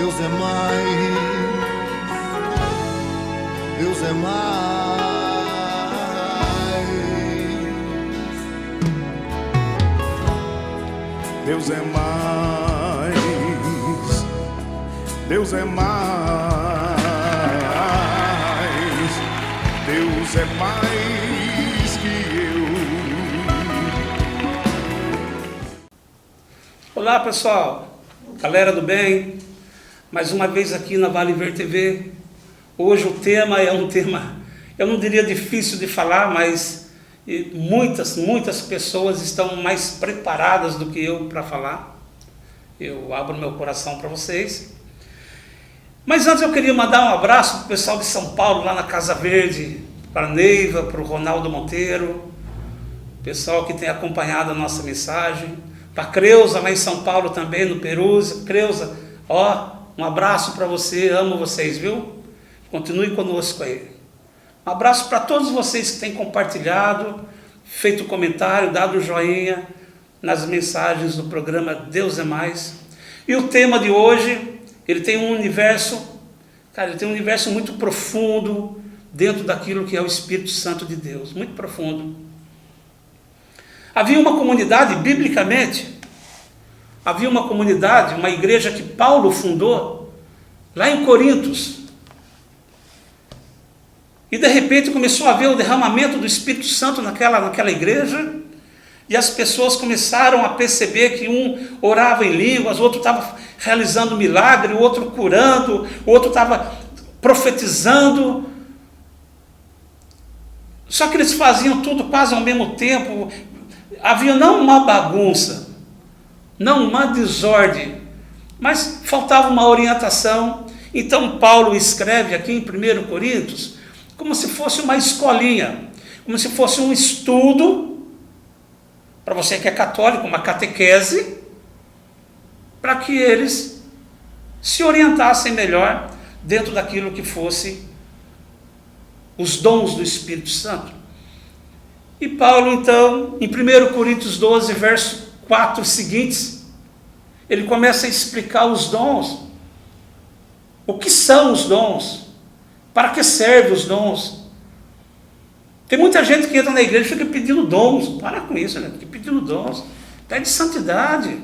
Deus é mais, Deus é mais, Deus é mais, Deus é mais, Deus é mais que eu. Olá pessoal, galera do bem, mais uma vez aqui na Vale Ver TV. Hoje o tema é um tema, eu não diria difícil de falar, mas muitas pessoas estão mais preparadas do que eu para falar. Eu abro meu coração para vocês. Mas antes eu queria mandar um abraço para o pessoal de São Paulo, lá na Casa Verde, para a Neiva, para o Ronaldo Monteiro, pessoal que tem acompanhado a nossa mensagem, para a Creuza lá em São Paulo também, no Perusa. Creuza, um abraço para você, amo vocês, viu? Continue conosco aí. Um abraço para todos vocês que têm compartilhado, feito comentário, dado joinha nas mensagens do programa Deus é Mais. E o tema de hoje, ele tem um universo, ele tem um universo muito profundo dentro daquilo que é o Espírito Santo de Deus, muito profundo. Havia uma comunidade, biblicamente, havia uma comunidade, uma igreja que Paulo fundou, lá em Corintos. E de repente começou a haver o derramamento do Espírito Santo naquela igreja, e as pessoas começaram a perceber que um orava em línguas, o outro estava realizando milagre, o outro curando, o outro estava profetizando. Só que eles faziam tudo quase ao mesmo tempo. Havia não uma bagunça, não uma desordem, mas faltava uma orientação. Então Paulo escreve aqui em 1 Coríntios como se fosse uma escolinha, como se fosse um estudo, para você que é católico, uma catequese, para que eles se orientassem melhor dentro daquilo que fosse os dons do Espírito Santo. E Paulo, então, em 1 Coríntios 12, verso 4 seguintes, ele começa a explicar os dons. O que são os dons? Para que servem os dons? Tem muita gente que entra na igreja e fica pedindo dons. Para com isso, né? Fica pedindo dons. Pede santidade.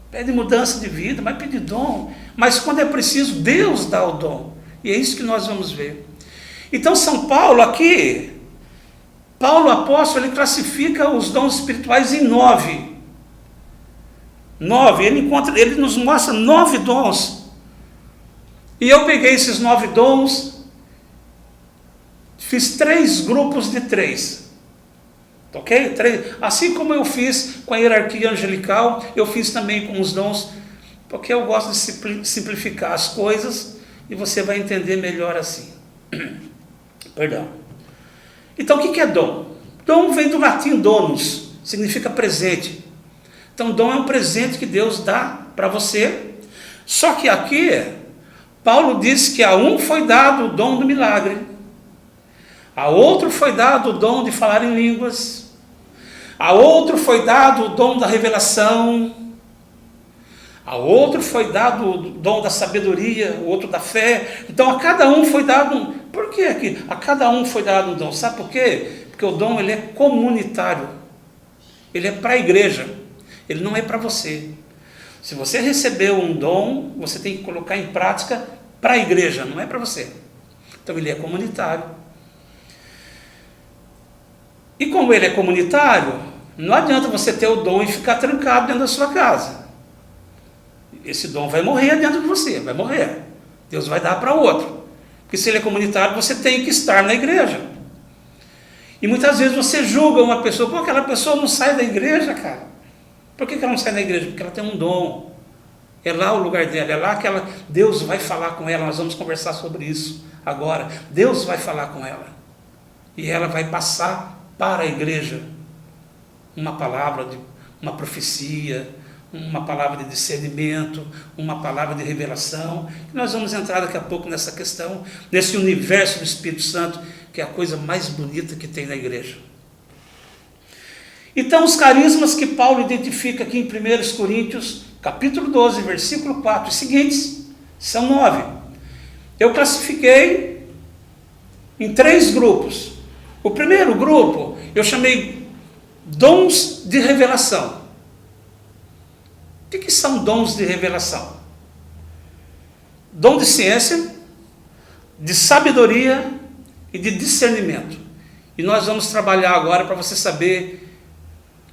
Pede mudança de vida, mas pede dom. Mas quando é preciso, Deus dá o dom. E é isso que nós vamos ver. Então, São Paulo aqui, Paulo apóstolo, ele classifica os dons espirituais em 9. Ele nos mostra 9 dons. E eu peguei esses 9 dons, fiz 3 grupos de 3. Ok? 3. Assim como eu fiz com a hierarquia angelical, eu fiz também com os dons, porque eu gosto de simplificar as coisas e você vai entender melhor assim. Perdão. Então o que é dom? Dom vem do latim donus, significa presente. Então dom é um presente que Deus dá para você. Só que aqui, Paulo diz que a um foi dado o dom do milagre, a outro foi dado o dom de falar em línguas, a outro foi dado o dom da revelação, a outro foi dado o dom da sabedoria, o outro da fé. Então a cada um foi dado um. Por que aqui? A cada um foi dado um dom. Sabe por quê? Porque o dom ele é comunitário. Ele é para a igreja. Ele não é para você. Se você recebeu um dom, você tem que colocar em prática para a igreja, não é para você. Então ele é comunitário. E como ele é comunitário, não adianta você ter o dom e ficar trancado dentro da sua casa. Esse dom vai morrer dentro de você, vai morrer. Deus vai dar para outro. Porque se ele é comunitário, você tem que estar na igreja. E muitas vezes você julga uma pessoa, pô, aquela pessoa não sai da igreja, cara. Por que ela não sai da igreja? Porque ela tem um dom. É lá o lugar dela, é lá que Deus vai falar com ela. Nós vamos conversar sobre isso agora. Deus vai falar com ela. E ela vai passar para a igreja uma palavra, uma profecia, uma palavra de discernimento, uma palavra de revelação. E nós vamos entrar daqui a pouco nessa questão, nesse universo do Espírito Santo, que é a coisa mais bonita que tem na igreja. Então, os carismas que Paulo identifica aqui em 1 Coríntios capítulo 12, versículo 4 e seguintes, são 9. Eu classifiquei em 3 grupos. O primeiro grupo eu chamei dons de revelação. O que são dons de revelação? Dom de ciência, de sabedoria e de discernimento. E nós vamos trabalhar agora para você saber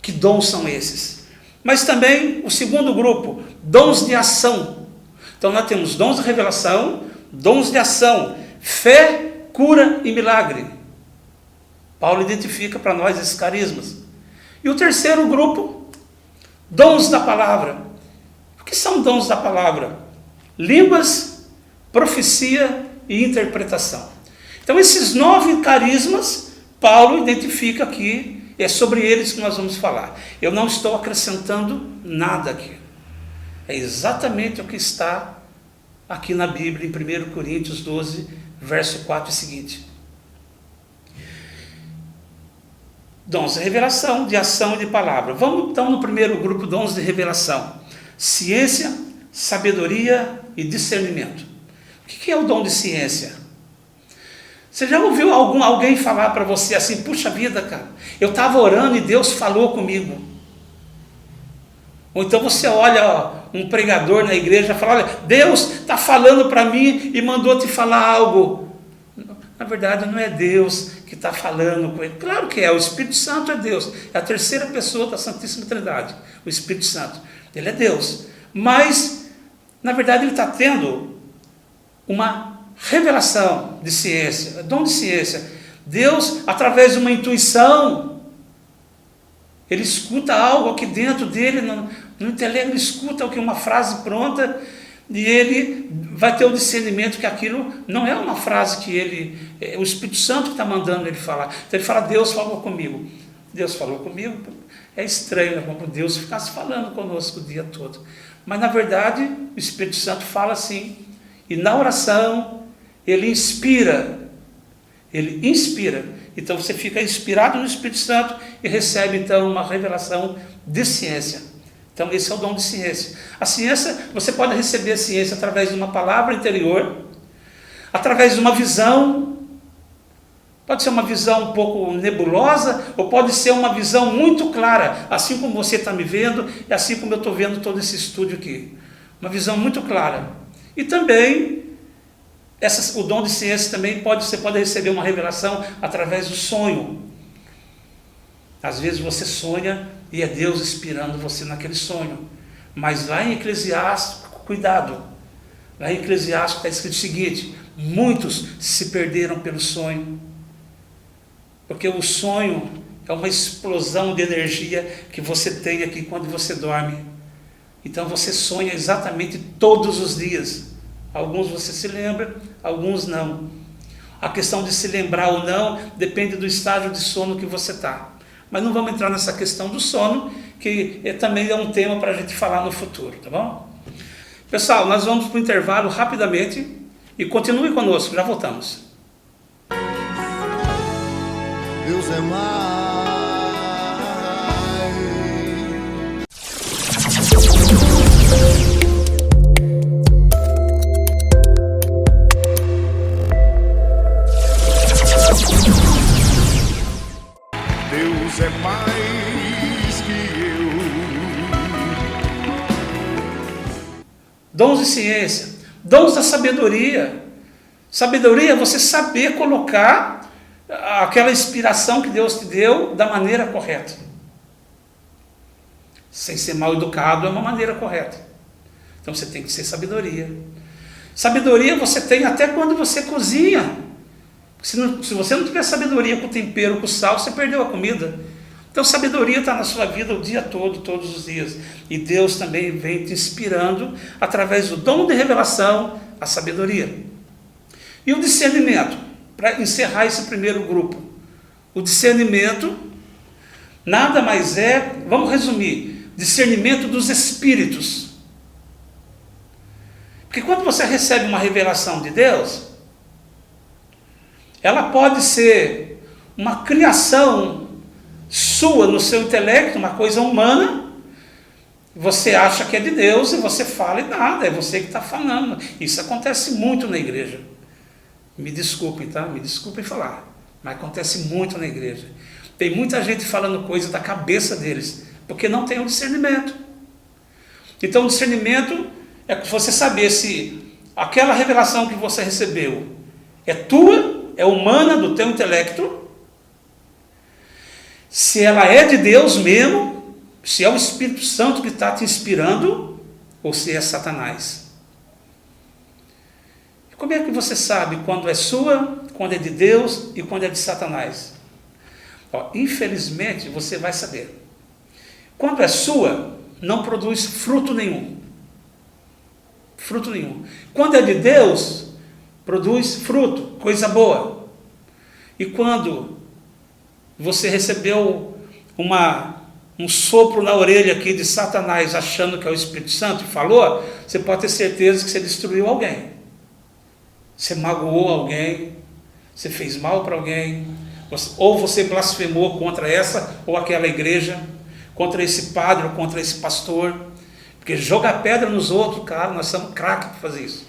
que dons são esses. Mas também o segundo grupo, dons de ação. Então nós temos dons de revelação, dons de ação, fé, cura e milagre. Paulo identifica para nós esses carismas. E o terceiro grupo, dons da palavra. O que são dons da palavra? Línguas, profecia e interpretação. Então esses 9 carismas, Paulo identifica aqui, e é sobre eles que nós vamos falar. Eu não estou acrescentando nada aqui. É exatamente o que está aqui na Bíblia, em 1 Coríntios 12, verso 4 e seguinte. Dons de revelação, de ação e de palavra. Vamos então no primeiro grupo, dons de revelação. Ciência, sabedoria e discernimento. O que é o dom de ciência? Você já ouviu alguém falar para você assim, puxa vida, cara, eu estava orando e Deus falou comigo. Ou então você olha um pregador na igreja e fala, olha, Deus está falando para mim e mandou te falar algo. Na verdade não é Deus que está falando com ele. Claro que é, o Espírito Santo é Deus. É a terceira pessoa da Santíssima Trindade, o Espírito Santo. Ele é Deus. Mas, na verdade, ele está tendo uma revelação de ciência, dom de ciência. Deus, através de uma intuição, ele escuta algo aqui dentro dele, no intelecto, ele escuta uma frase pronta, e ele vai ter o discernimento que aquilo não é uma frase que é o Espírito Santo que está mandando ele falar. Então ele fala, Deus falou comigo. Deus falou comigo. É estranho, né? Como Deus ficasse falando conosco o dia todo. Mas na verdade, o Espírito Santo fala assim. E na oração, ele inspira. Ele inspira. Então você fica inspirado no Espírito Santo e recebe então uma revelação de ciência. Então esse é o dom de ciência. A ciência, você pode receber a ciência através de uma palavra interior, através de uma visão, pode ser uma visão um pouco nebulosa, ou pode ser uma visão muito clara, assim como você está me vendo, e assim como eu estou vendo todo esse estúdio aqui. Uma visão muito clara. E também, o dom de ciência também você pode receber uma revelação através do sonho. Às vezes você sonha e é Deus inspirando você naquele sonho. Mas lá em Eclesiastes, cuidado, lá em Eclesiastes está escrito o seguinte, muitos se perderam pelo sonho. Porque o sonho é uma explosão de energia que você tem aqui quando você dorme. Então você sonha exatamente todos os dias. Alguns você se lembra, alguns não. A questão de se lembrar ou não depende do estágio de sono que você está. Mas não vamos entrar nessa questão do sono, que também é um tema para a gente falar no futuro, tá bom? Pessoal, nós vamos para o intervalo rapidamente e continue conosco, já voltamos. Deus é mais. Deus é mais que eu. Dons de ciência, dons da sabedoria. Sabedoria é você saber colocar aquela inspiração que Deus te deu da maneira correta. Sem ser mal educado é uma maneira correta. Então você tem que ser sabedoria. Sabedoria você tem até quando você cozinha. Se você não tiver sabedoria com o tempero, com o sal, você perdeu a comida. Então sabedoria está na sua vida o dia todo, todos os dias. E Deus também vem te inspirando através do dom de revelação, a sabedoria. E o discernimento, para encerrar esse primeiro grupo. O discernimento nada mais é, vamos resumir, discernimento dos espíritos. Porque quando você recebe uma revelação de Deus, ela pode ser uma criação sua no seu intelecto, uma coisa humana, Você acha que é de Deus e você fala e nada, é você que está falando. Isso acontece muito na igreja. Me desculpem, tá? Me desculpem falar, mas acontece muito na igreja. Tem muita gente falando coisa da cabeça deles, porque não tem o discernimento. Então o discernimento é você saber se aquela revelação que você recebeu é tua, é humana, do teu intelecto, se ela é de Deus mesmo, se é o Espírito Santo que está te inspirando, ou se é Satanás. Como é que você sabe quando é sua, quando é de Deus e quando é de Satanás? Infelizmente, você vai saber. Quando é sua, não produz fruto nenhum. Fruto nenhum. Quando é de Deus, produz fruto, coisa boa. E quando você recebeu um sopro na orelha aqui de Satanás, achando que é o Espírito Santo, e falou, você pode ter certeza que você destruiu alguém. Você magoou alguém, você fez mal para alguém, ou você blasfemou contra essa ou aquela igreja, contra esse padre ou contra esse pastor, porque jogar pedra nos outros, cara, nós somos craques para fazer isso.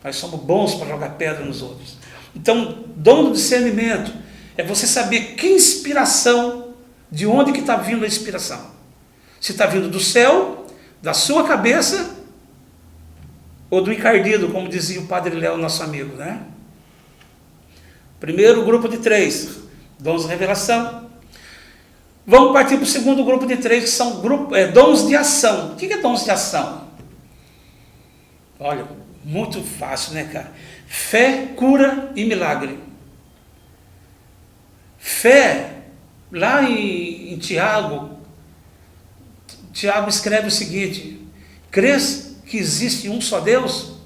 Nós somos bons para jogar pedra nos outros. Então, dom do discernimento é você saber que inspiração, de onde que está vindo a inspiração. Se está vindo do céu, da sua cabeça, ou do encardido, como dizia o Padre Léo, nosso amigo, né? Primeiro grupo de 3, dons de revelação. Vamos partir para o segundo grupo de 3, que são dons de ação. O que é dons de ação? Olha, muito fácil, né, cara? Fé, cura e milagre. Fé, lá em Tiago escreve o seguinte: crês que existe um só Deus?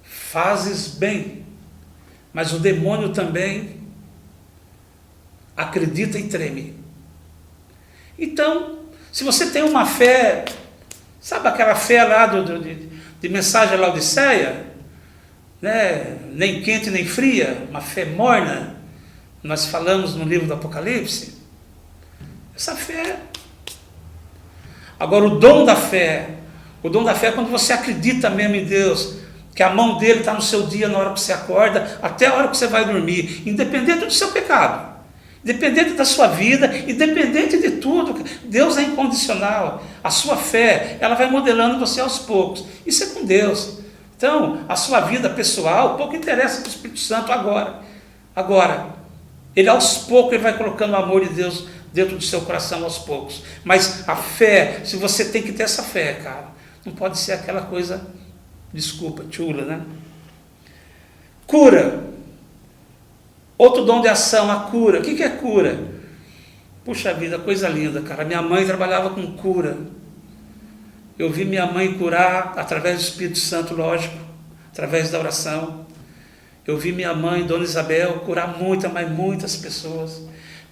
Fazes bem, mas o demônio também acredita e treme. Então, se você tem uma fé, sabe aquela fé lá de mensagem à Laodiceia, né? Nem quente nem fria, uma fé morna, nós falamos no livro do Apocalipse, essa fé. Agora o dom da fé é quando você acredita mesmo em Deus, que a mão dele está no seu dia, na hora que você acorda, até a hora que você vai dormir, independente do seu pecado, independente da sua vida, independente de tudo. Deus é incondicional. A sua fé, ela vai modelando você aos poucos. Isso é com Deus. Então, a sua vida pessoal, pouco interessa para o Espírito Santo agora, ele aos poucos ele vai colocando o amor de Deus dentro do seu coração aos poucos. Mas a fé, se você tem que ter essa fé, cara, não pode ser aquela coisa, desculpa, chula, né? Cura. Outro dom de ação, a cura. O que é cura? Puxa vida, coisa linda, cara. Minha mãe trabalhava com cura. Eu vi minha mãe curar através do Espírito Santo, lógico, através da oração. Eu vi minha mãe, Dona Isabel, curar muitas pessoas,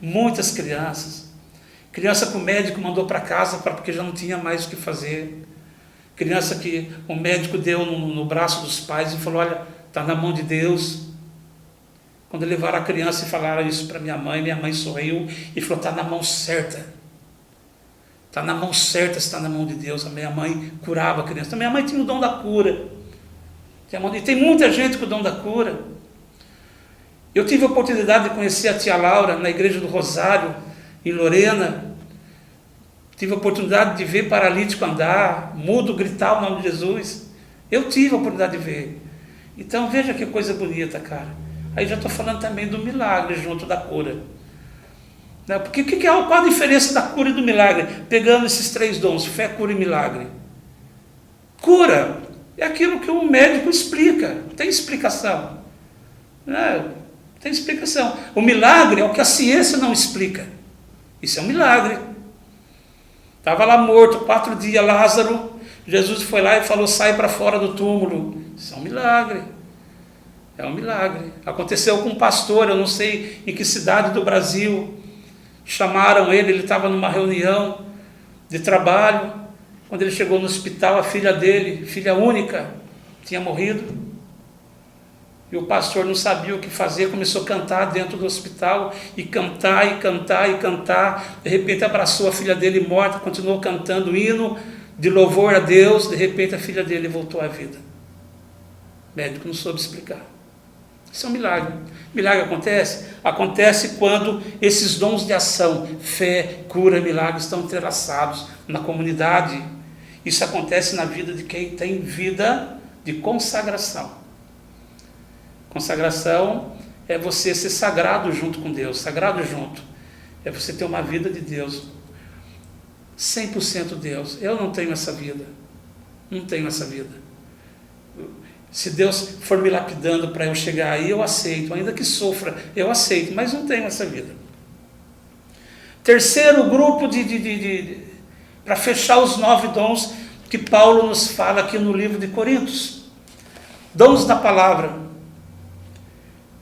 muitas crianças. Criança que o médico mandou para casa porque já não tinha mais o que fazer. Criança que o médico deu no braço dos pais e falou: olha, está na mão de Deus. Quando levaram a criança e falaram isso para minha mãe sorriu e falou: está na mão certa. Está na mão certa, está na mão de Deus. A minha mãe curava a criança. Então, minha mãe tinha o dom da cura. E tem muita gente com o dom da cura. Eu tive a oportunidade de conhecer a tia Laura na igreja do Rosário, em Lorena. Tive a oportunidade de ver paralítico andar, mudo gritar o nome de Jesus. Eu tive a oportunidade de ver. Então veja que coisa bonita, cara. Aí já estou falando também do milagre junto da cura. Porque qual a diferença da cura e do milagre? Pegando esses 3 dons, fé, cura e milagre. Cura é aquilo que o médico explica, tem explicação. Tem explicação. O milagre é o que a ciência não explica. Isso é um milagre. Estava lá morto 4 dias, Lázaro. Jesus foi lá e falou: sai para fora do túmulo. Isso é um milagre. É um milagre. Aconteceu com um pastor, eu não sei em que cidade do Brasil. Chamaram ele estava numa reunião de trabalho. Quando ele chegou no hospital, a filha dele, filha única, tinha morrido. E o pastor não sabia o que fazer, começou a cantar dentro do hospital, e cantar, e cantar, e cantar. De repente abraçou a filha dele morta, continuou cantando hino de louvor a Deus. De repente a filha dele voltou à vida. O médico não soube explicar. Isso é um milagre. Milagre acontece? Acontece quando esses dons de ação, fé, cura, milagre, estão entrelaçados na comunidade. Isso acontece na vida de quem tem vida de consagração. Consagração é você ser sagrado junto com Deus, sagrado junto. É você ter uma vida de Deus, 100% Deus. Eu não tenho essa vida, não tenho essa vida. Se Deus for me lapidando para eu chegar aí, eu aceito, ainda que sofra, eu aceito, mas não tenho essa vida. Terceiro grupo para fechar os 9 dons que Paulo nos fala aqui no livro de Coríntios. Dons da palavra.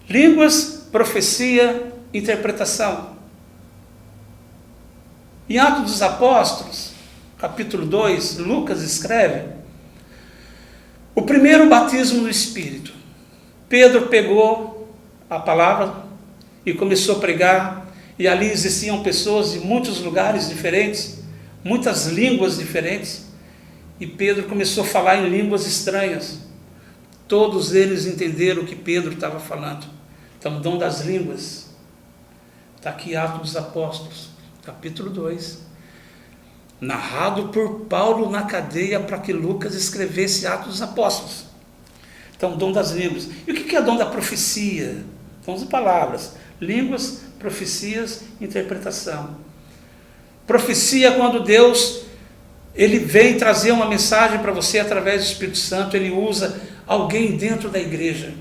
Línguas, profecia, interpretação. Em Atos dos Apóstolos, capítulo 2, Lucas escreve o primeiro batismo no Espírito. Pedro pegou a palavra e começou a pregar, e ali existiam pessoas de muitos lugares diferentes, muitas línguas diferentes, e Pedro começou a falar em línguas estranhas. Todos eles entenderam o que Pedro estava falando. Então, dom das línguas. Está aqui Atos dos Apóstolos, capítulo 2. Narrado por Paulo na cadeia para que Lucas escrevesse Atos dos Apóstolos. Então, dom das línguas. E o que é dom da profecia? Dom de palavras. Línguas, profecias, interpretação. Profecia quando Deus, Ele vem trazer uma mensagem para você através do Espírito Santo. Ele usa alguém dentro da igreja.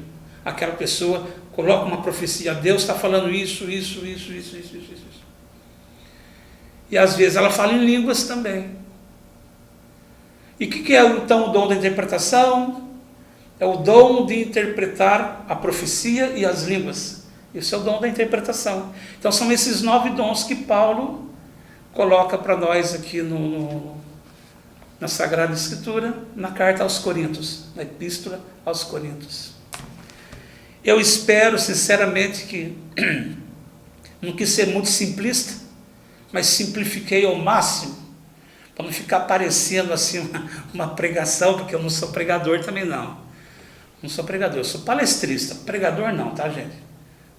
Aquela pessoa coloca uma profecia. Deus está falando isso. E às vezes ela fala em línguas também. E o que é então o dom da interpretação? É o dom de interpretar a profecia e as línguas. Esse é o dom da interpretação. Então são esses 9 dons que Paulo coloca para nós aqui na Sagrada Escritura, na carta aos Coríntios, na Epístola aos Coríntios. Eu espero sinceramente que não quis ser muito simplista, mas simplifiquei ao máximo, para não ficar parecendo assim uma pregação, porque eu não sou pregador também não. Não sou pregador, eu sou palestrista. Pregador não, tá, gente?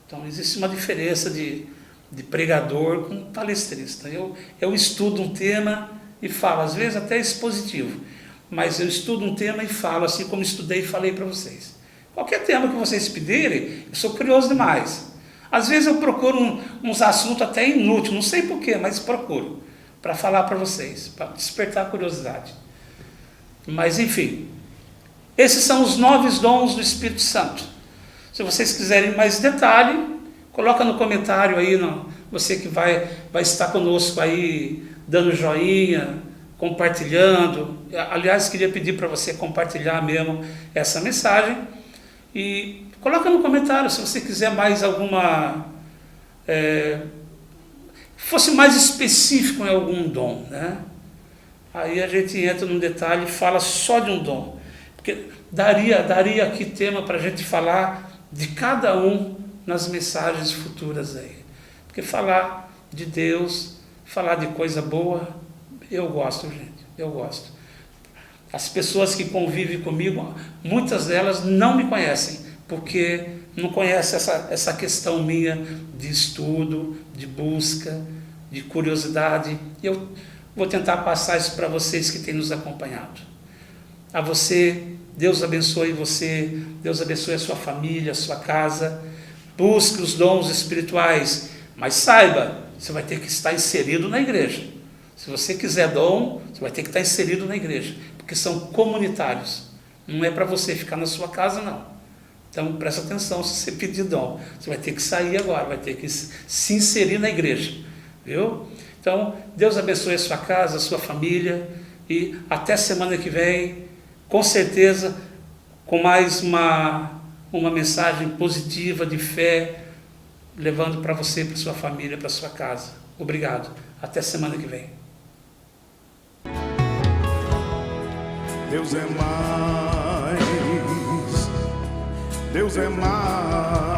Então existe uma diferença de pregador com palestrista. Eu estudo um tema e falo, às vezes até expositivo, mas eu estudo um tema e falo, assim como estudei e falei para vocês. Qualquer tema que vocês pedirem, eu sou curioso demais. Às vezes eu procuro uns assuntos até inúteis, não sei porquê, mas procuro, para falar para vocês, para despertar a curiosidade. Mas enfim, esses são os 9 dons do Espírito Santo. Se vocês quiserem mais detalhe, coloca no comentário aí, você que vai estar conosco aí, dando joinha, compartilhando. Aliás, queria pedir para você compartilhar mesmo essa mensagem. E coloca no comentário se você quiser mais alguma... fosse mais específico em algum dom, né? Aí a gente entra num detalhe e fala só de um dom. Porque daria aqui tema para a gente falar de cada um nas mensagens futuras aí. Porque falar de Deus, falar de coisa boa, eu gosto, gente, eu gosto. As pessoas que convivem comigo, muitas delas não me conhecem, porque não conhecem essa questão minha de estudo, de busca, de curiosidade. Eu vou tentar passar isso para vocês que têm nos acompanhado. A você, Deus abençoe você, Deus abençoe a sua família, a sua casa. Busque os dons espirituais, mas saiba, você vai ter que estar inserido na igreja. Se você quiser dom, você vai ter que estar inserido na igreja, porque são comunitários. Não é para você ficar na sua casa, não. Então, presta atenção, se você pedir dom, você vai ter que sair agora, vai ter que se inserir na igreja, viu? Então, Deus abençoe a sua casa, a sua família, e até semana que vem, com certeza, com mais uma mensagem positiva de fé, levando para você, para sua família, para sua casa. Obrigado. Até semana que vem. Deus é mais Deus é mais.